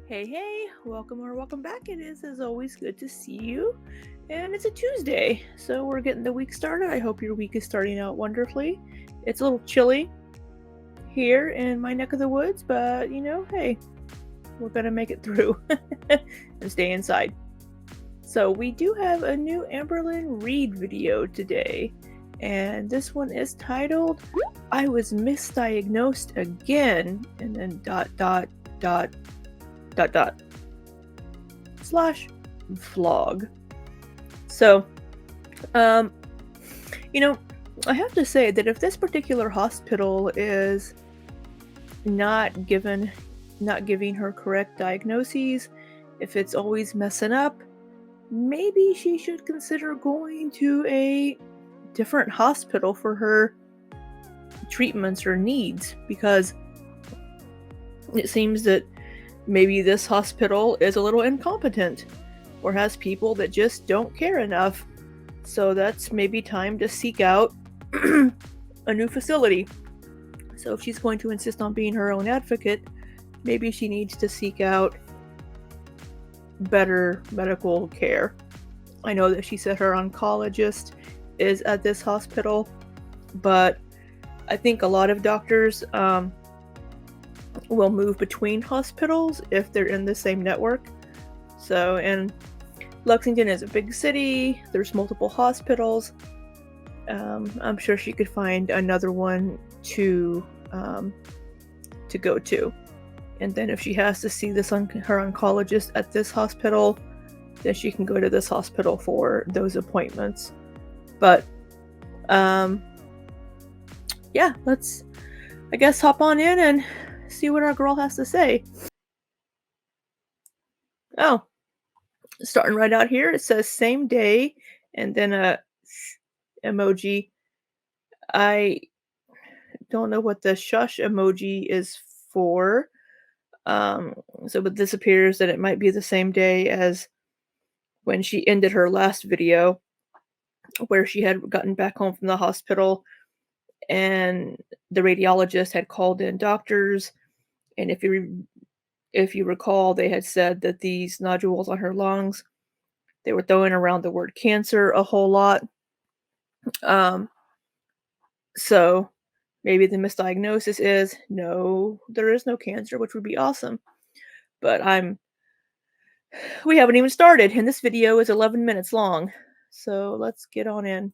Hey, welcome or welcome back. It is, as always, good to see you. And it's a Tuesday, so we're getting the week started. I hope your week is starting out wonderfully. It's a little chilly here in my neck of the woods, but hey, we're gonna make it through and stay inside. So, we do have a new Amberlynn Read video today, and this one is titled I Was Misdiagnosed Again, and then dot slash vlog. So, um, I have to say that if this particular hospital is not giving her correct diagnoses, if it's always messing up, maybe she should consider going to a different hospital for her treatments or needs, because it seems that maybe this hospital is a little incompetent or has people that just don't care enough. So that's maybe time to seek out a new facility. So if she's going to insist on being her own advocate, maybe she needs to seek out better medical care. I know that she said her oncologist is at this hospital, but I think a lot of doctors will move between hospitals if they're in the same network. So, and Lexington is a big city, there's multiple hospitals. I'm sure she could find another one to go to. And then if she has to see her oncologist at this hospital, then she can go to this hospital for those appointments. But yeah, let's, I guess, hop on in and see what our girl has to say. Oh, starting right out here, it says same day, and then a emoji. I don't know what the shush emoji is for. So but this appears that it might be the same day as when she ended her last video, where she had gotten back home from the hospital and the radiologist had called in doctors, and if you recall, they had said that these nodules on her lungs, they were throwing around the word cancer a whole lot. So maybe the misdiagnosis is no, there is no cancer, which would be awesome. But we haven't even started, and this video is 11 minutes long. So let's get on in.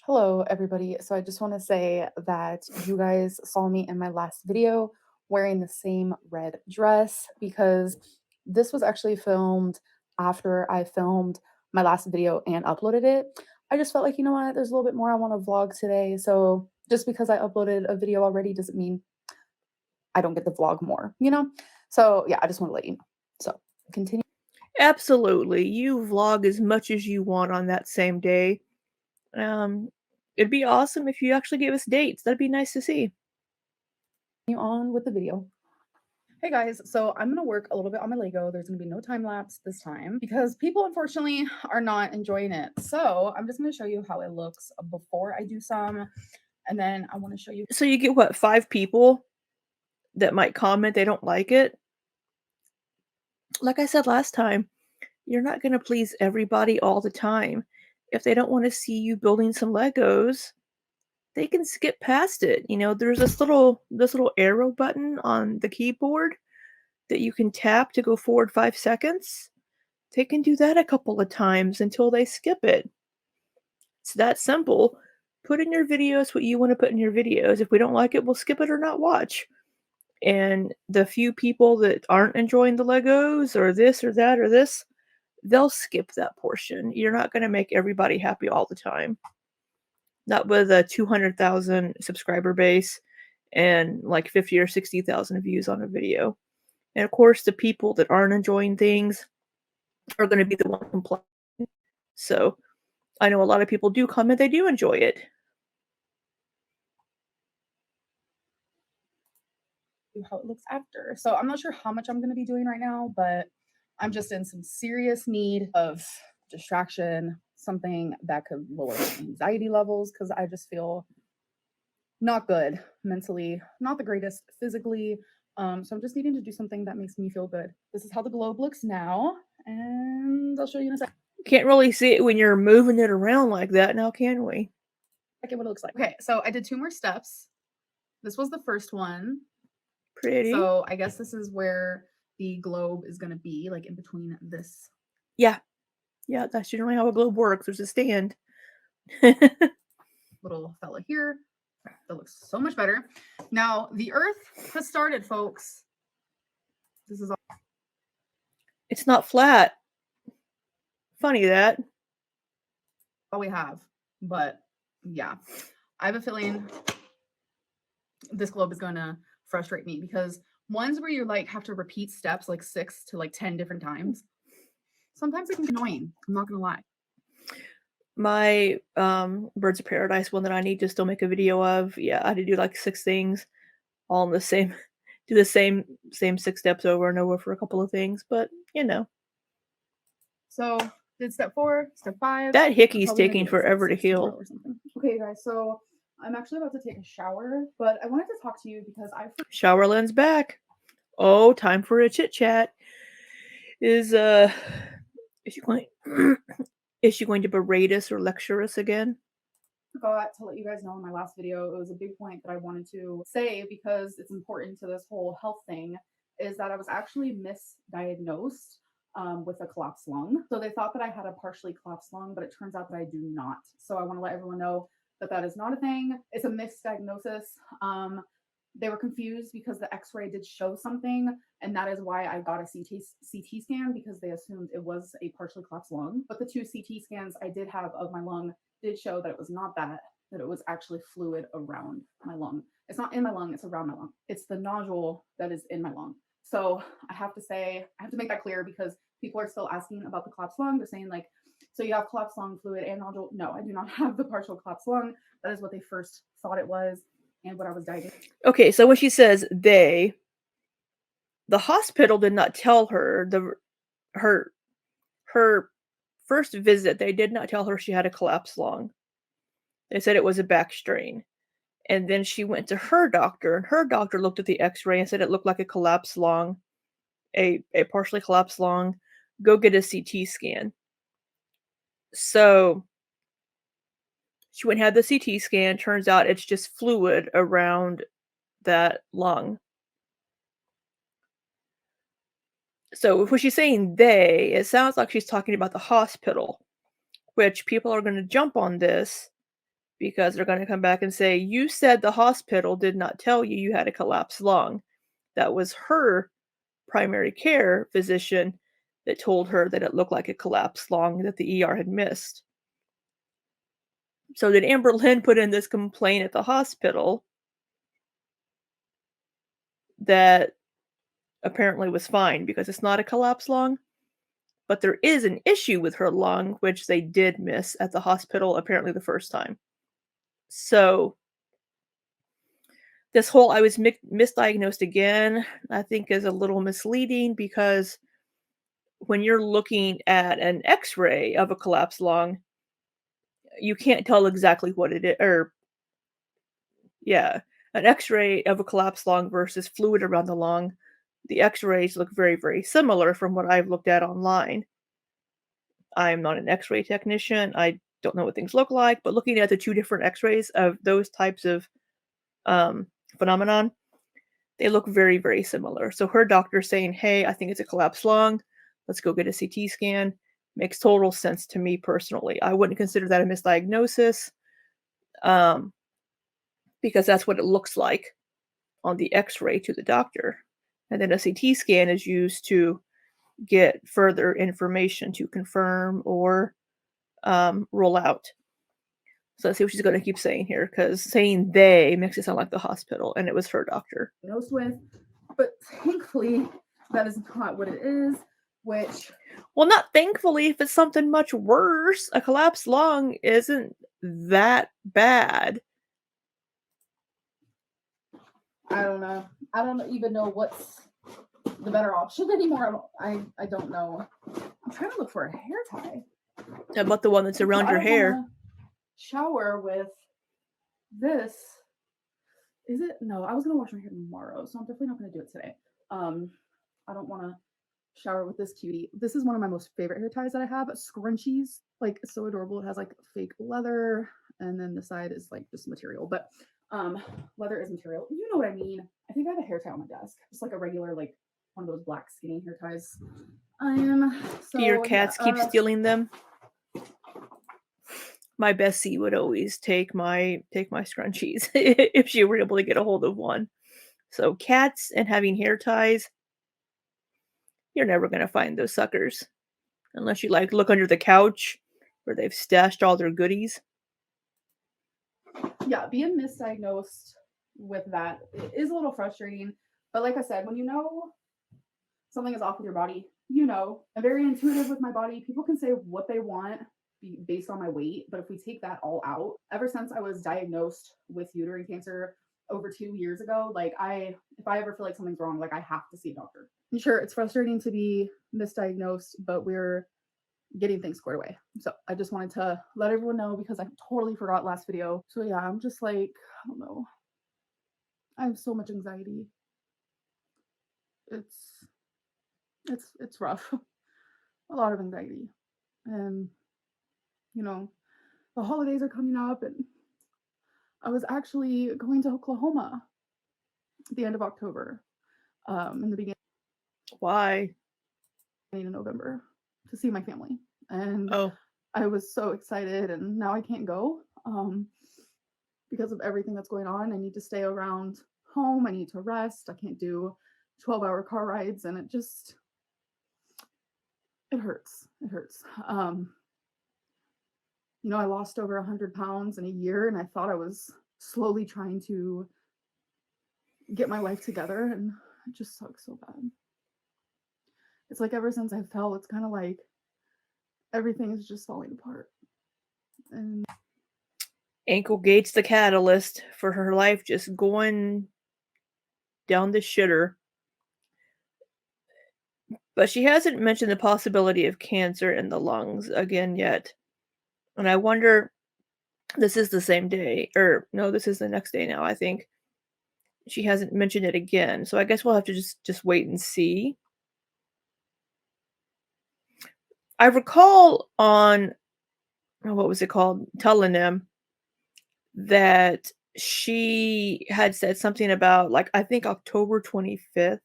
Hello, everybody. So I just want to say that you guys saw me in my last video wearing the same red dress because this was actually filmed after I filmed my last video and uploaded it. I just felt like, you know what, there's a little bit more I want to vlog today. So just because I uploaded a video already doesn't mean I don't get to vlog more, you know? So yeah, I just want to let you know. So continue. Absolutely. You vlog as much as you want on that same day. Um, it'd be awesome if you actually gave us dates. That'd be nice to see. On with the video. Hey guys, so I'm gonna work a little bit on my Lego. There's gonna be no time lapse this time because people unfortunately are not enjoying it. So I'm just gonna show you how it looks before I do some, and then I want to show you. So you get what, 5 people that might comment they don't like it? Like I said last time, you're not gonna please everybody all the time. If they don't wanna see you building some Legos, they can skip past it. There's this little arrow button on the keyboard that you can tap to go forward 5 seconds. They can do that a couple of times until they skip it. It's that simple. Put in your videos what you wanna put in your videos. If we don't like it, we'll skip it or not watch. And the few people that aren't enjoying the Legos or this or that or this, they'll skip that portion. You're not gonna make everybody happy all the time. Not with a 200,000 subscriber base and like 50 or 60,000 views on a video. And of course, the people that aren't enjoying things are gonna be the one complaining. So, I know a lot of people do comment they do enjoy it. How it looks after. So I'm not sure how much I'm gonna be doing right now, but I'm just in some serious need of distraction, something that could lower my anxiety levels because I just feel not good mentally, not the greatest physically, So I'm just needing to do something that makes me feel good. This is how the globe looks now, and I'll show you in a Can't really see it when you're moving it around like that now, can we? second what it looks like. Okay, so I did 2 more steps. This was the first one. Pretty. So I guess this is where the globe is gonna be, like, in between this Yeah. Yeah, that's generally how a globe works. There's a stand. little fella here. That looks so much better. Now, the Earth has started, folks. This is It's not flat. Funny that. all we have, but yeah. I have a feeling this globe is gonna frustrate me because ones where you, like, have to repeat steps, like, 6 to, like, 10 different times, sometimes it can be annoying, I'm not gonna lie. My Birds of Paradise one that I need to still make a video of. Yeah, I had to do like 6 things all in the same do the same 6 steps over and over for a couple of things, but you know. So, did step 4, step 5. That I'm hickey's probably gonna taking do, like, step forever to 6 tomorrow heal. or something. Okay, you guys, so I'm actually about to take a shower, but I wanted to talk to you because I Showerland's back. Oh, time for a chit chat. Is is she going is she going to berate us or lecture us again? forgot to let you guys know in my last video, it was a big point that I wanted to say because it's important to this whole health thing, is that I was actually misdiagnosed with a collapsed lung. So they thought that I had a partially collapsed lung, but it turns out that I do not. So I want to let everyone know that that is not a thing. It's a misdiagnosis. They were confused because the x-ray did show something, and that is why I got a CT scan, because they assumed it was a partially collapsed lung. But the 2 CT scans I did have of my lung did show that it was not that it was actually fluid around my lung. It's not in my lung, it's around my lung. It's the nodule that is in my lung. So I have to make that clear because people are still asking about the collapsed lung. They're saying, like, so you have collapsed lung fluid and nodule? No, I do not have the partial collapsed lung. That is what they first thought it was and what I was diagnosed. Okay, so when she says they, the hospital did not tell her her her first visit, they did not tell her she had a collapsed lung. They said it was a back strain. And then she went to her doctor, and her doctor looked at the x-ray and said it looked like a collapsed lung, a partially collapsed lung. Go get a CT scan. So she went and had the CT scan. Turns out it's just fluid around that lung. So when she's saying they, it sounds like she's talking about the hospital, which people are going to jump on this because they're going to come back and say, you said the hospital did not tell you you had a collapsed lung. That was her primary care physician that told her that it looked like a collapsed lung that the ER had missed. So then Amberlynn put in this complaint at the hospital that apparently was fine because it's not a collapsed lung, but there is an issue with her lung, which they did miss at the hospital apparently the first time. So this whole I was misdiagnosed again, I think is a little misleading because when you're looking at an x-ray of a collapsed lung, you can't tell exactly what it is, or yeah, an x-ray of a collapsed lung versus fluid around the lung. The x-rays look very, very similar from what I've looked at online. I'm not an x-ray technician. I don't know what things look like, but looking at the 2 different x-rays of those types of um, phenomenon, they look very, very similar. So her doctor's saying, "Hey, I think it's a collapsed lung. Let's go get a CT scan." Makes total sense to me personally. I wouldn't consider that a misdiagnosis, um, because that's what it looks like on the X-ray to the doctor, and then a CT scan is used to get further information to confirm or rule out. So let's see what she's going to keep saying here, because saying they makes it sound like the hospital, and it was her doctor. Diagnosed with, but thankfully that is not what it is, which Well, not thankfully, if it's something much worse. A collapsed lung isn't that bad. I don't know. I don't even know what's the better option anymore. I don't know. I'm trying to look for a hair tie. How about the one that's around I your don't hair? wanna shower with this Is it? No, I was gonna wash my hair tomorrow, so I'm definitely not gonna do it today. Um, I don't wanna shower with this cutie. This is one of my most favorite hair ties that I have. Scrunchies, like so adorable. It has like fake leather, and then the side is like just material. But leather is material. You know what I mean? I think I have a hair tie on my desk, just like a regular like one of those black skinny hair ties. Do your So yeah. cats keep stealing them? My Bessie would always take my scrunchies if she were able to get a hold of one. So cats and having hair ties, you're never gonna find those suckers unless you like look under the couch where they've stashed all their goodies. Yeah, being misdiagnosed with that is a little frustrating. But like I said, when you know something is off with your body, you know, I'm very intuitive with my body. People can say what they want based on my weight, but if we take that all out, ever since I was diagnosed with uterine cancer over 2 years ago, like if I ever feel like something's wrong, like I have to see a doctor. Sure, it's frustrating to be misdiagnosed, but we're getting things squared away. So I just wanted to let everyone know because I totally forgot last video. So yeah, I'm just like, I don't know. I have so much anxiety. It's it's rough. A lot of anxiety. And you know, the holidays are coming up and I was actually going to Oklahoma at the end of October, in the beginning Why? of November to see my family. And Oh, I was so excited and now I can't go. Because of everything that's going on. I need to stay around home. I need to rest. I can't do 12-hour car rides and it hurts. It hurts. I lost over 100 pounds in a year and I thought I was slowly trying to get my life together and it just sucks so bad. It's like ever since I fell, it's kind of like everything is just falling apart. And Ankle Gate's the catalyst for her life just going down the shitter. But she hasn't mentioned the possibility of cancer in the lungs again yet. And I wonder, this is the same day, or no, this is the next day now, I think. She hasn't mentioned it again. So I guess we'll have to just wait and see. I recall on what was it called? Telenem that she had said something about like I think October 25th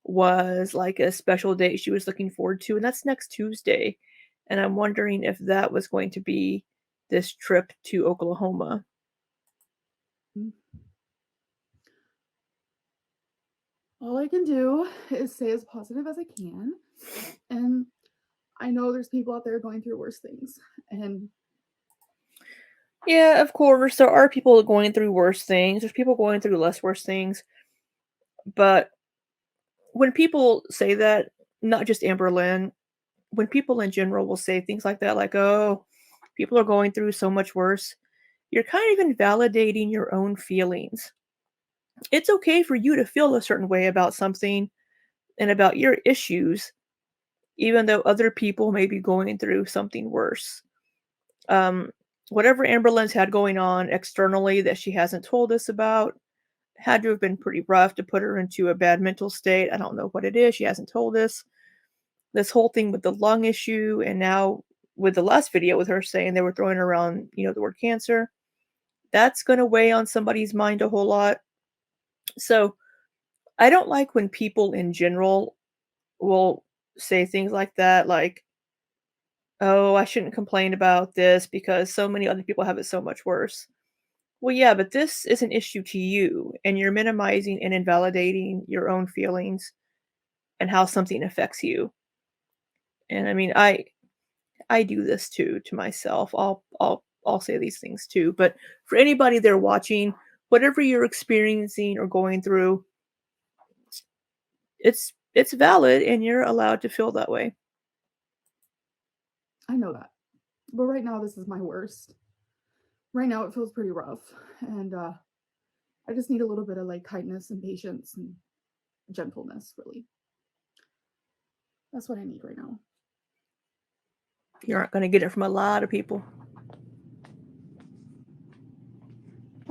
was like a special date she was looking forward to, and that's next Tuesday. And I'm wondering if that was going to be this trip to Oklahoma. all I can do is stay as positive as I can. And I know there's people out there going through worse things. And Yeah, of course, there are people going through worse things. There's people going through less worse things. But when people say that, not just Amberlynn, when people in general will say things like that, like, oh, people are going through so much worse, you're kind of invalidating your own feelings. It's okay for you to feel a certain way about something and about your issues, even though other people may be going through something worse. Um, Whatever Amberlynn's had going on externally that she hasn't told us about had to have been pretty rough to put her into a bad mental state. I don't know what it is. She hasn't told us. This whole thing with the lung issue, and now with the last video with her saying they were throwing around, the word cancer, that's going to weigh on somebody's mind a whole lot. So I don't like when people in general will say things like that, like, "Oh, I shouldn't complain about this because so many other people have it so much worse." Well, yeah, but this is an issue to you, and you're minimizing and invalidating your own feelings and how something affects you. And I mean, I do this too to myself. I'll say these things too. But for anybody there watching, whatever you're experiencing or going through, it's valid and you're allowed to feel that way. I know that. But right now, this is my worst. Right now, it feels pretty rough. And I just need a little bit of like kindness and patience and gentleness, really. That's what I need right now. You aren't going to get it from a lot of people.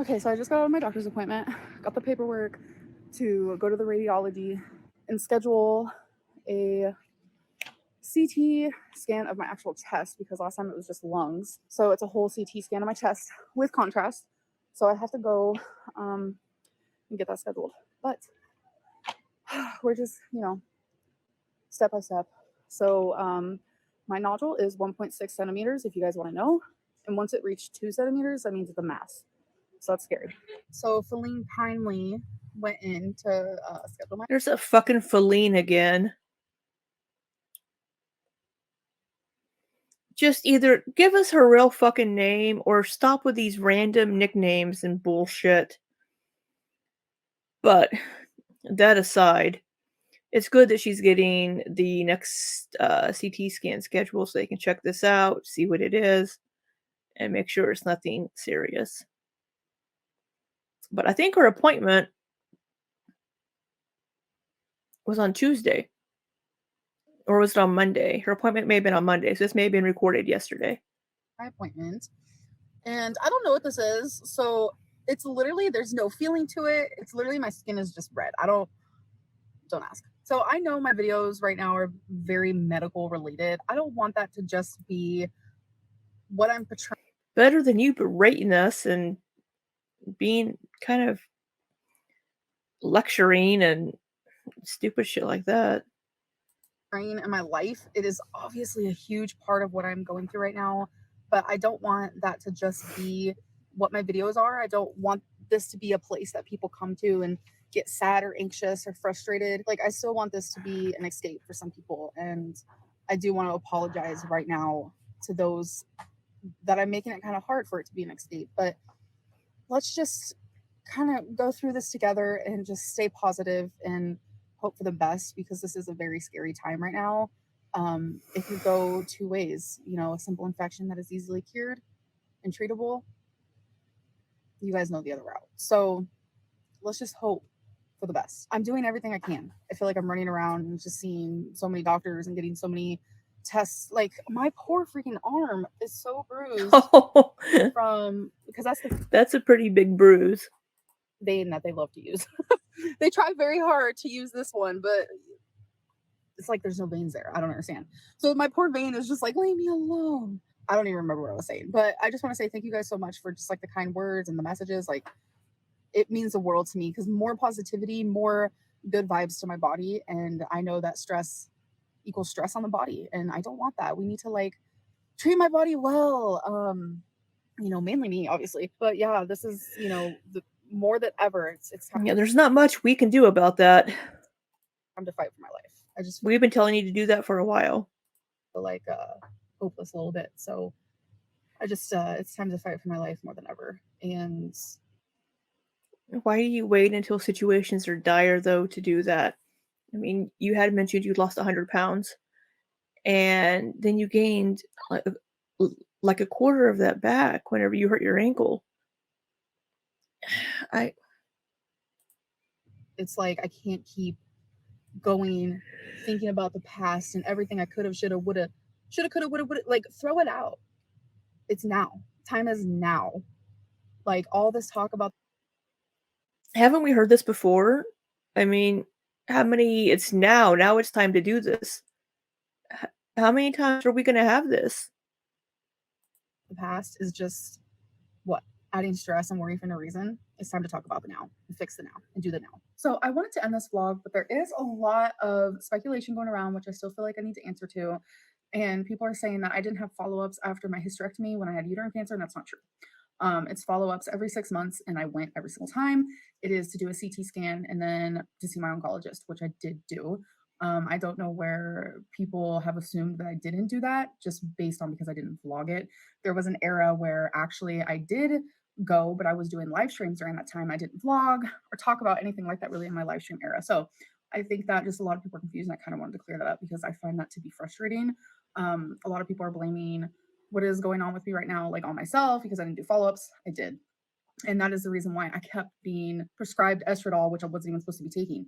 Okay, so I just got out of my doctor's appointment, got the paperwork to go to the radiology and schedule a CT scan of my actual chest because last time it was just lungs. So it's a whole CT scan of my chest with contrast. So I have to go and get that scheduled. But we're just, step by step. So my nodule is 1.6 centimeters, if you guys want to know. And once it reached 2 centimeters, that means it's a mass. So that's scary. So Feline kindly went in to schedule my. There's a fucking Feline again. Just either give us her real fucking name or stop with these random nicknames and bullshit. But that aside, it's good that she's getting the next CT scan schedule so they can check this out, see what it is, and make sure it's nothing serious. But I think her appointment was on Tuesday. Or was it on Monday? Her appointment may have been on Monday, so this may have been recorded yesterday. My appointment. And I don't know what this is. So it's literally, there's no feeling to it. It's literally my skin is just red. Don't ask. So I know my videos right now are very medical related. I don't want that to just be what I'm portraying. Better than you berating us and being kind of lecturing and stupid shit like that. In my life. It is obviously a huge part of what I'm going through right now, but I don't want that to just be what my videos are. I don't want this to be a place that people come to and get sad or anxious or frustrated. Like, I still want this to be an escape for some people. And I do want to apologize right now to those that I'm making it kind of hard for it to be an escape. But let's just kind of go through this together and just stay positive and hope for the best because this is a very scary time right now. It could go two ways, a simple infection that is easily cured and treatable. You guys know the other route. So let's just hope for the best. I'm doing everything I can. I feel like I'm running around and just seeing so many doctors and getting so many tests. Like, my poor freaking arm is so bruised Oh, from because that's the that's a pretty big bruise. vein that they love to use. They try very hard to use this one, but it's like there's no veins there. I don't understand. So my poor vein is just like, leave me alone. I don't even remember what I was saying, but I just want to say thank you guys so much for just like the kind words and the messages. Like, it means the world to me because more positivity, more good vibes to my body. And I know that stress equals stress on the body. And I don't want that. We need to like treat my body well. Mainly me, obviously. But yeah, this is, the more than ever, it's time Yeah, there's not much we can do about that. to fight for my life. I just We've been telling you to do that for a while. feel like hopeless a little bit. So I just it's time to fight for my life more than ever. And Why do you wait until situations are dire, though, to do that? I mean, you had mentioned you lost 100 pounds, and then you gained like like a quarter of that back whenever you hurt your ankle. I it's like I can't keep going thinking about the past and everything I could have, could have, would have, like throw it out. It's now. Time is now. Like all this talk about haven't we heard this before? I mean, how many? It's now. Now it's time to do this. How many times are we gonna have this? the past is just what adding stress and worry for no reason. It's time to talk about the now and fix the now and do the now. So I wanted to end this vlog, but there is a lot of speculation going around, which I still feel like I need to answer to. And people are saying that I didn't have follow-ups after my hysterectomy when I had uterine cancer, and that's not true. It's follow-ups every 6 months, and I went every single time. It is to do a CT scan and then to see my oncologist, which I did do. I don't know where people have assumed that I didn't do that, just based on because I didn't vlog it. There was an era where actually I did go, but I was doing live streams during that time. I didn't vlog or talk about anything like that really in my live stream era. So I think that just a lot of people are confused, and I kind of wanted to clear that up because I find that to be frustrating. A lot of people are blaming what is going on with me right now, like on myself, because I didn't do follow-ups. I did. And that is the reason why I kept being prescribed estradiol, which I wasn't even supposed to be taking.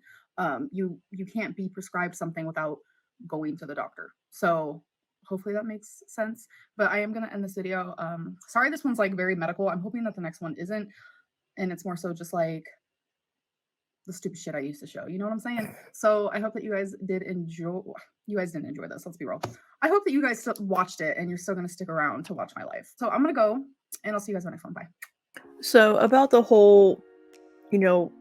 You can't be prescribed something without going to the doctor. So hopefully that makes sense. But I am gonna end this video. Sorry, this one's like very medical. I'm hoping that the next one isn't. and it's more so just like the stupid shit I used to show. You know what I'm saying? So I hope that you guys did enjoy. You guys didn't enjoy this. Let's be real. I hope that you guys still watched it and you're still gonna stick around to watch my life. So I'm gonna go, and I'll see you guys on my phone. Bye. So about the whole, you know,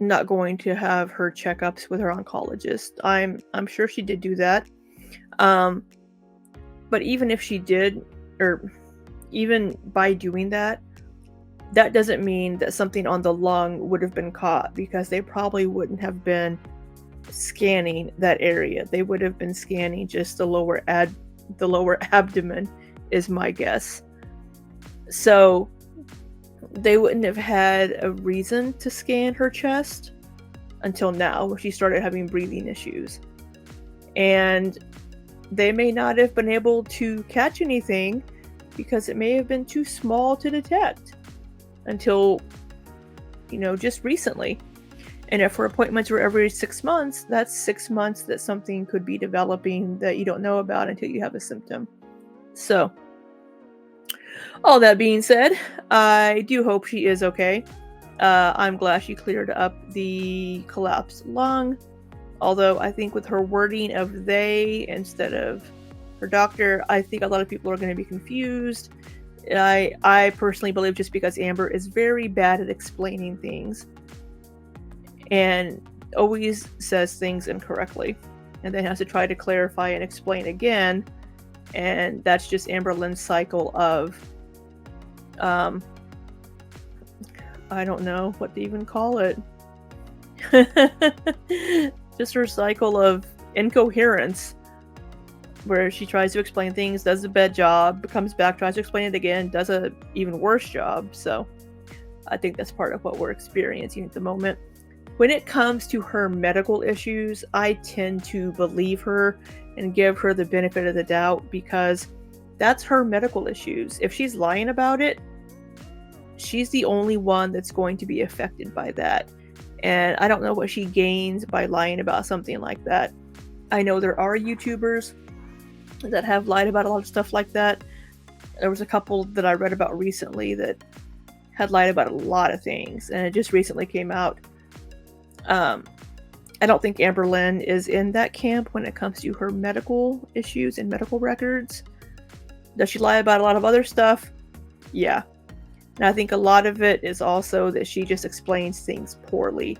not going to have her checkups with her oncologist. I'm sure she did do that. Um, but even if she did, or even by doing that, that doesn't mean that something on the lung would have been caught because they probably wouldn't have been scanning that area. They would have been scanning just the lower abdomen is my guess. So they wouldn't have had a reason to scan her chest until now, where she started having breathing issues. And they may not have been able to catch anything because it may have been too small to detect until, just recently. And if her appointments were every 6 months, that's 6 months that something could be developing that you don't know about until you have a symptom. So, all that being said, I do hope she is okay. I'm glad she cleared up the collapsed lung. Although I think with her wording of they instead of her doctor, I think a lot of people are going to be confused. I personally believe just because Amber is very bad at explaining things and always says things incorrectly and then has to try to clarify and explain again. And that's just Amberlynn's cycle of I don't know what to even call it. Just her cycle of incoherence where she tries to explain things, does a bad job, comes back, tries to explain it again, does a even worse job. So I think that's part of what we're experiencing at the moment. When it comes to her medical issues, I tend to believe her and give her the benefit of the doubt because that's her medical issues. If she's lying about it, she's the only one that's going to be affected by that. And I don't know what she gains by lying about something like that. I know there are YouTubers that have lied about a lot of stuff like that. There was a couple that I read about recently that had lied about a lot of things, and it just recently came out. I don't think Amberlynn is in that camp when it comes to her medical issues and medical records. Does she lie about a lot of other stuff? Yeah. And I think a lot of it is also that she just explains things poorly.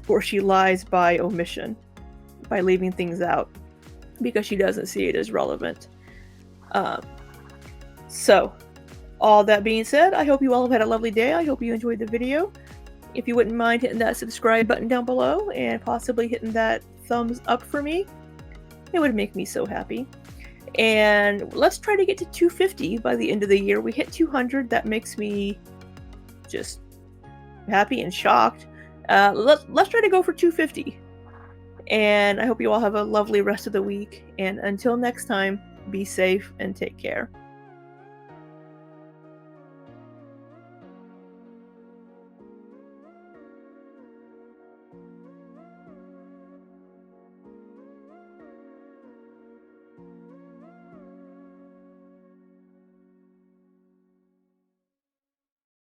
Or she lies by omission, by leaving things out, because she doesn't see it as relevant. So, all that being said, I hope you all have had a lovely day. I hope you enjoyed the video. If you wouldn't mind hitting that subscribe button down below and possibly hitting that thumbs up for me, it would make me so happy. And let's try to get to 250 by the end of the year. We hit 200. That makes me just happy and shocked. Let's try to go for 250. And I hope you all have a lovely rest of the week. And until next time, be safe and take care.